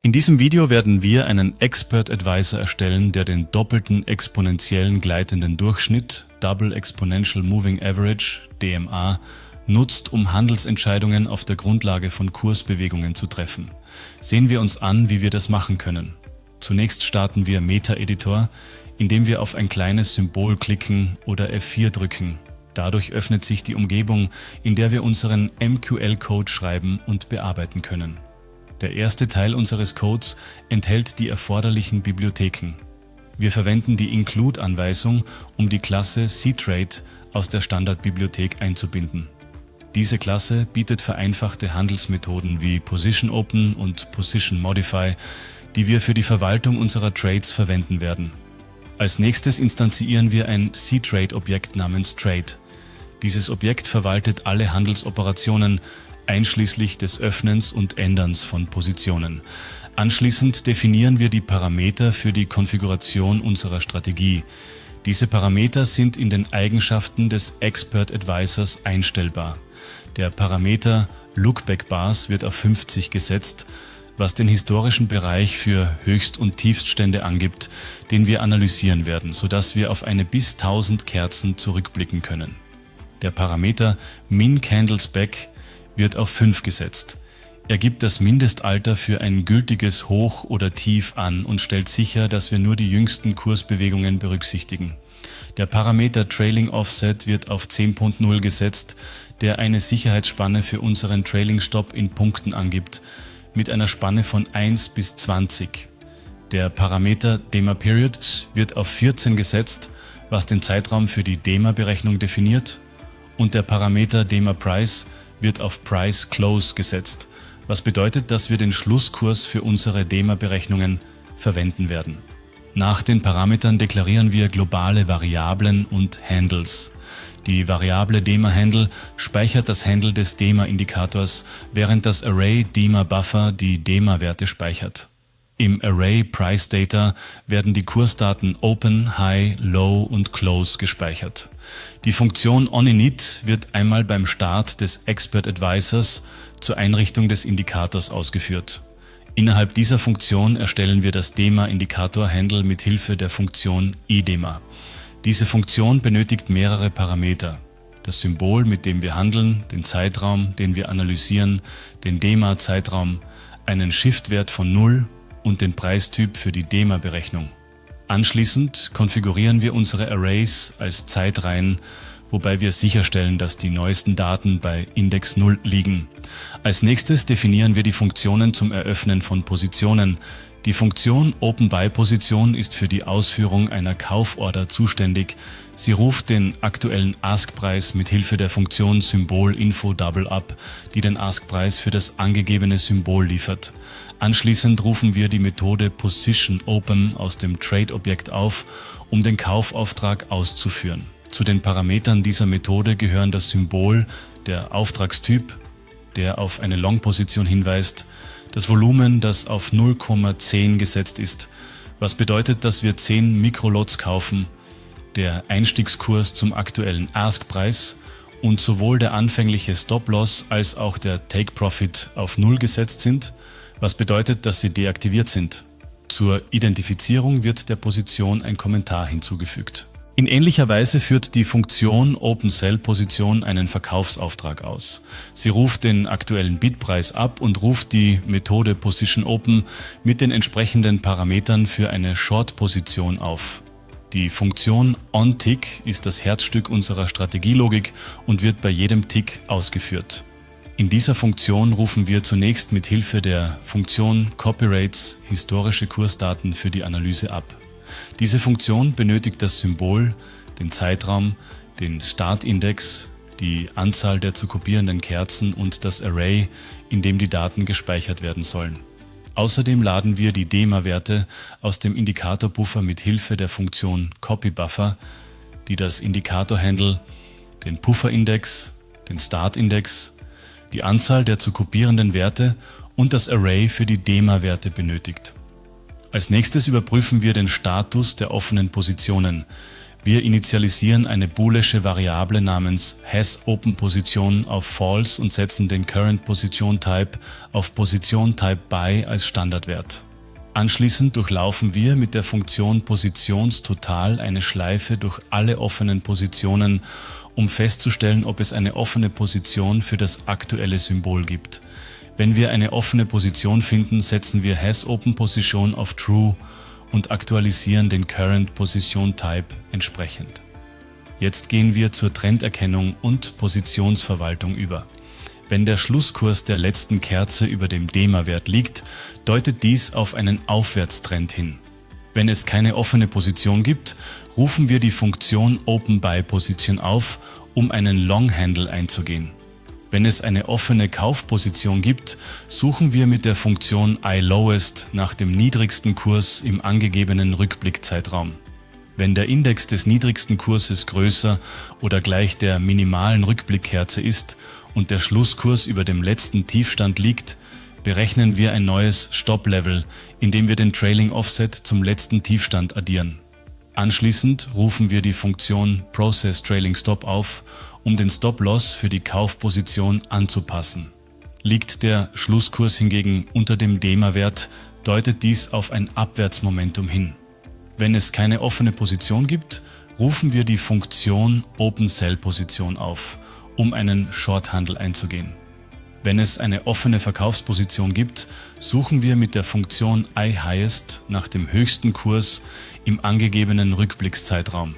In diesem Video werden wir einen Expert Advisor erstellen, der den doppelten exponentiellen gleitenden Durchschnitt, Double Exponential Moving Average, DMA, nutzt, um Handelsentscheidungen auf der Grundlage von Kursbewegungen zu treffen. Sehen wir uns an, wie wir das machen können. Zunächst starten wir Meta-Editor, indem wir auf ein kleines Symbol klicken oder F4 drücken. Dadurch öffnet sich die Umgebung, in der wir unseren MQL-Code schreiben und bearbeiten können. Der erste Teil unseres Codes enthält die erforderlichen Bibliotheken. Wir verwenden die Include-Anweisung, um die Klasse cTrade aus der Standardbibliothek einzubinden. Diese Klasse bietet vereinfachte Handelsmethoden wie Position Open und Position Modify, die wir für die Verwaltung unserer Trades verwenden werden. Als nächstes instanzieren wir ein cTrade-Objekt namens Trade. Dieses Objekt verwaltet alle Handelsoperationen, einschließlich des Öffnens und Änderns von Positionen. Anschließend definieren wir die Parameter für die Konfiguration unserer Strategie. Diese Parameter sind in den Eigenschaften des Expert Advisors einstellbar. Der Parameter Lookback-Bars wird auf 50 gesetzt, was den historischen Bereich für Höchst- und Tiefststände angibt, den wir analysieren werden, sodass wir auf eine bis 1000 Kerzen zurückblicken können. Der Parameter Min-Candlesback wird auf 5 gesetzt. Er gibt das Mindestalter für ein gültiges Hoch oder Tief an und stellt sicher, dass wir nur die jüngsten Kursbewegungen berücksichtigen. Der Parameter Trailing Offset wird auf 10.0 gesetzt, der eine Sicherheitsspanne für unseren Trailing Stop in Punkten angibt, mit einer Spanne von 1 bis 20. Der Parameter DEMA Period wird auf 14 gesetzt, was den Zeitraum für die DEMA-Berechnung definiert, und der Parameter DEMA Price wird auf Price Close gesetzt, was bedeutet, dass wir den Schlusskurs für unsere DEMA-Berechnungen verwenden werden. Nach den Parametern deklarieren wir globale Variablen und Handles. Die Variable DEMA-Handle speichert das Handle des DEMA-Indikators, während das Array DEMA-Buffer die DEMA-Werte speichert. Im Array Price Data werden die Kursdaten Open, High, Low und Close gespeichert. Die Funktion onInit wird einmal beim Start des Expert Advisors zur Einrichtung des Indikators ausgeführt. Innerhalb dieser Funktion erstellen wir das DEMA-Indikator-Handle mit Hilfe der Funktion IDEMA. Diese Funktion benötigt mehrere Parameter: das Symbol, mit dem wir handeln, den Zeitraum, den wir analysieren, den DEMA-Zeitraum, einen Shift-Wert von 0 und den Preistyp für die DEMA-Berechnung. Anschließend konfigurieren wir unsere Arrays als Zeitreihen, wobei wir sicherstellen, dass die neuesten Daten bei Index 0 liegen. Als nächstes definieren wir die Funktionen zum Eröffnen von Positionen. Die Funktion OpenBuy-Position ist für die Ausführung einer Kauforder zuständig. Sie ruft den aktuellen Ask-Preis mit Hilfe der Funktion Symbol-Info-Double ab, die den Ask-Preis für das angegebene Symbol liefert. Anschließend rufen wir die Methode Position Open aus dem Trade-Objekt auf, um den Kaufauftrag auszuführen. Zu den Parametern dieser Methode gehören das Symbol, der Auftragstyp, der auf eine Long-Position hinweist, das Volumen, das auf 0,10 gesetzt ist, was bedeutet, dass wir 10 Mikrolots kaufen, der Einstiegskurs zum aktuellen Ask-Preis und sowohl der anfängliche Stop-Loss als auch der Take-Profit auf 0 gesetzt sind, was bedeutet, dass sie deaktiviert sind. Zur Identifizierung wird der Position ein Kommentar hinzugefügt. In ähnlicher Weise führt die Funktion OpenSell-Position einen Verkaufsauftrag aus. Sie ruft den aktuellen Bidpreis ab und ruft die Methode Position Open mit den entsprechenden Parametern für eine Short-Position auf. Die Funktion OnTick ist das Herzstück unserer Strategielogik und wird bei jedem Tick ausgeführt. In dieser Funktion rufen wir zunächst mit Hilfe der Funktion CopyRates historische Kursdaten für die Analyse ab. Diese Funktion benötigt das Symbol, den Zeitraum, den Startindex, die Anzahl der zu kopierenden Kerzen und das Array, in dem die Daten gespeichert werden sollen. Außerdem laden wir die DEMA-Werte aus dem Indikatorbuffer mit Hilfe der Funktion CopyBuffer, die das Indikator-Handle, den Pufferindex, den Startindex, die Anzahl der zu kopierenden Werte und das Array für die DEMA-Werte benötigt. Als nächstes überprüfen wir den Status der offenen Positionen. Wir initialisieren eine boolische Variable namens hasOpenPosition auf False und setzen den currentPositionType auf PositionTypeBy als Standardwert. Anschließend durchlaufen wir mit der Funktion Positionstotal eine Schleife durch alle offenen Positionen, um festzustellen, ob es eine offene Position für das aktuelle Symbol gibt. Wenn wir eine offene Position finden, setzen wir hasOpenPosition auf True und aktualisieren den currentPositionType entsprechend. Jetzt gehen wir zur Trenderkennung und Positionsverwaltung über. Wenn der Schlusskurs der letzten Kerze über dem DEMA-Wert liegt, deutet dies auf einen Aufwärtstrend hin. Wenn es keine offene Position gibt, rufen wir die Funktion OpenBuyPosition auf, um einen Long-Handle einzugehen. Wenn es eine offene Kaufposition gibt, suchen wir mit der Funktion ILowest nach dem niedrigsten Kurs im angegebenen Rückblickzeitraum. Wenn der Index des niedrigsten Kurses größer oder gleich der minimalen Rückblickkerze ist und der Schlusskurs über dem letzten Tiefstand liegt, berechnen wir ein neues Stop-Level, indem wir den Trailing Offset zum letzten Tiefstand addieren. Anschließend rufen wir die Funktion ProcessTrailingStop auf, um den Stop-Loss für die Kaufposition anzupassen. Liegt der Schlusskurs hingegen unter dem DEMA-Wert, deutet dies auf ein Abwärtsmomentum hin. Wenn es keine offene Position gibt, rufen wir die Funktion OpenSell-Position auf, um einen Short-Handle einzugehen. Wenn es eine offene Verkaufsposition gibt, suchen wir mit der Funktion IHighest nach dem höchsten Kurs im angegebenen Rückblickszeitraum.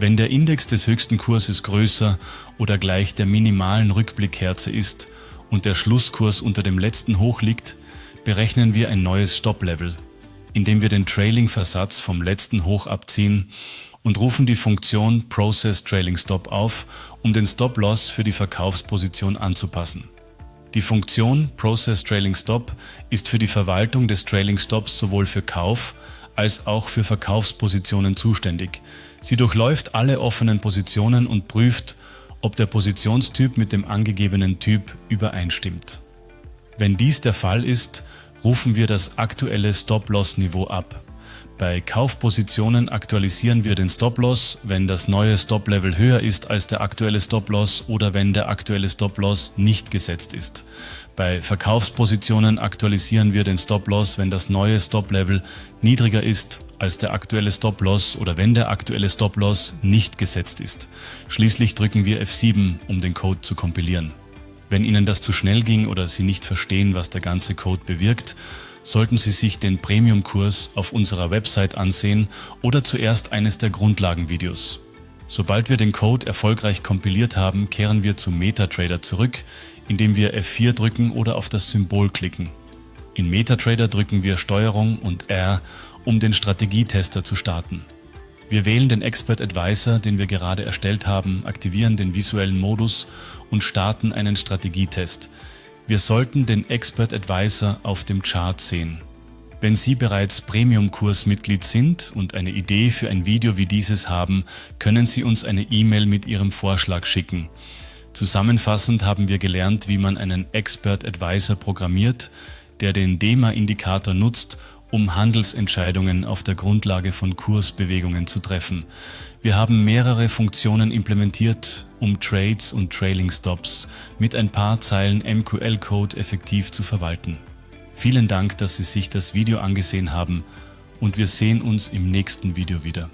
Wenn der Index des höchsten Kurses größer oder gleich der minimalen Rückblickkerze ist und der Schlusskurs unter dem letzten Hoch liegt, berechnen wir ein neues Stop-Level, indem wir den Trailing-Versatz vom letzten Hoch abziehen und rufen die Funktion ProcessTrailingStop auf, um den Stop-Loss für die Verkaufsposition anzupassen. Die Funktion ProcessTrailingStop ist für die Verwaltung des Trailing Stops sowohl für Kauf- als auch für Verkaufspositionen zuständig. Sie durchläuft alle offenen Positionen und prüft, ob der Positionstyp mit dem angegebenen Typ übereinstimmt. Wenn dies der Fall ist, rufen wir das aktuelle Stop-Loss-Niveau ab. Bei Kaufpositionen aktualisieren wir den Stop-Loss, wenn das neue Stop-Level höher ist als der aktuelle Stop-Loss oder wenn der aktuelle Stop-Loss nicht gesetzt ist. Bei Verkaufspositionen aktualisieren wir den Stop-Loss, wenn das neue Stop-Level niedriger ist als der aktuelle Stop-Loss oder wenn der aktuelle Stop-Loss nicht gesetzt ist. Schließlich drücken wir F7, um den Code zu kompilieren. Wenn Ihnen das zu schnell ging oder Sie nicht verstehen, was der ganze Code bewirkt, sollten Sie sich den Premium-Kurs auf unserer Website ansehen oder zuerst eines der Grundlagenvideos. Sobald wir den Code erfolgreich kompiliert haben, kehren wir zu MetaTrader zurück, indem wir F4 drücken oder auf das Symbol klicken. In MetaTrader drücken wir STRG und R, um den Strategietester zu starten. Wir wählen den Expert Advisor, den wir gerade erstellt haben, aktivieren den visuellen Modus und starten einen Strategietest. Wir sollten den Expert Advisor auf dem Chart sehen. Wenn Sie bereits Premium-Kurs-Mitglied sind und eine Idee für ein Video wie dieses haben, können Sie uns eine E-Mail mit Ihrem Vorschlag schicken. Zusammenfassend haben wir gelernt, wie man einen Expert Advisor programmiert, der den DEMA-Indikator nutzt, um Handelsentscheidungen auf der Grundlage von Kursbewegungen zu treffen. Wir haben mehrere Funktionen implementiert, um Trades und Trailing Stops mit ein paar Zeilen MQL-Code effektiv zu verwalten. Vielen Dank, dass Sie sich das Video angesehen haben und wir sehen uns im nächsten Video wieder.